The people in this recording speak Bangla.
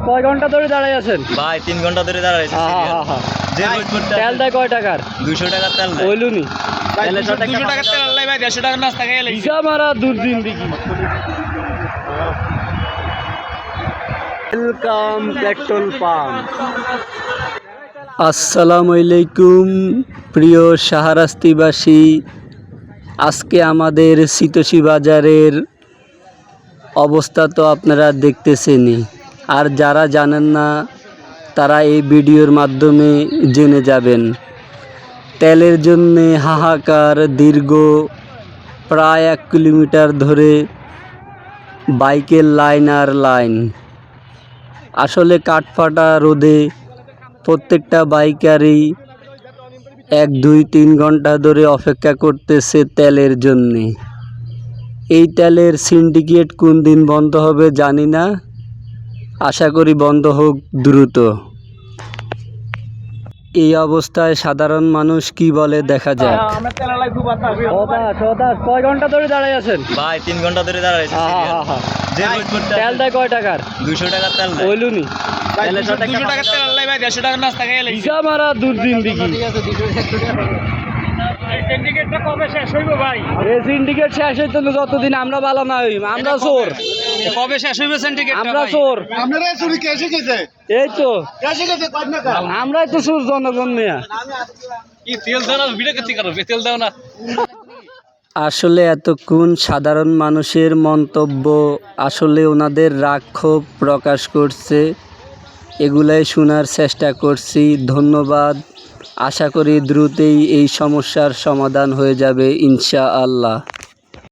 কয় ঘন্টা ধরে দাঁড়াই আছেন ভাই 3 ঘন্টা ধরে দাঁড়াইছি তেল দেয় কয় টাকার? 200 টাকার তেল দেয়। ওইলুনি 200 টাকার তেল আল্লাহ ভাই 150 টাকার নাস্তা খেয়ে লাইছি। ভিসা মারা দুর্দিন দেখি। Welcome petrol pump. আসসালামু আলাইকুম প্রিয় শাহরাস্তিবাসী। আজকে আমাদের শীতসী বাজারের অবস্থা তো আপনারা দেখতেছেনই, আর যারা জানেন না তারা এই ভিডিওর মাধ্যমে জেনে যাবেন। তেলের জন্যে হাহাকার, দীর্ঘ প্রায় 1 কিলোমিটার ধরে বাইকের লাইন আর লাইন। আসলে কাঠফাটা রোদে প্রত্যেকটা বাইকারই 1, 2, 3 ঘন্টা ধরে অপেক্ষা করতেছে তেলের জন্যে। এই তেলের সিন্ডিকেট কোন দিন বন্ধ হবে জানি না, আশা করি বন্ধ হোক দ্রুত। এই অবস্থায় সাধারণ মানুষ কি বলে দেখা যাক। কয় ঘন্টা ধরে দাঁড়াই আছেন? ভাই 3 ঘন্টা ধরে দাঁড়াইছি। তেল দেয় কয় টাকার? 200 টাকার তেল দেয়। ওইলুনি 200 টাকার তেল আল্লাহ ভাই 150 টাকার নাস্তা খেয়ে লাইছি। ভিসা মারা দুর্দিন দেখি। সিন্ডিকেটটা কবে শেষ হইব ভাই? এই সিন্ডিকেট শেষ হইতে না যতদিন আমরা ভালো না হই। আমরা চোর। কবে শেষ হইবে সিন্ডিকেটটা? আমরা চোর। আপনারা চুরি কে শিখেছে? এই তো কে শিখেছে? কয় না কাল? আমরাই তো চোর জনগণ নিয়া। কি তেল দাও না, ভিডিও করতে কারো তেল দাও না। আসলে এতক্ষণ সাধারণ মানুষের মন্তব্য আসলে ওনাদের রাগ ক্ষোভ প্রকাশ করছে, এগুলাই শোনার চেষ্টা করছি। ধন্যবাদ। আশা করি দ্রুতই এই সমস্যার সমাধান হয়ে যাবে ইনশাআল্লাহ।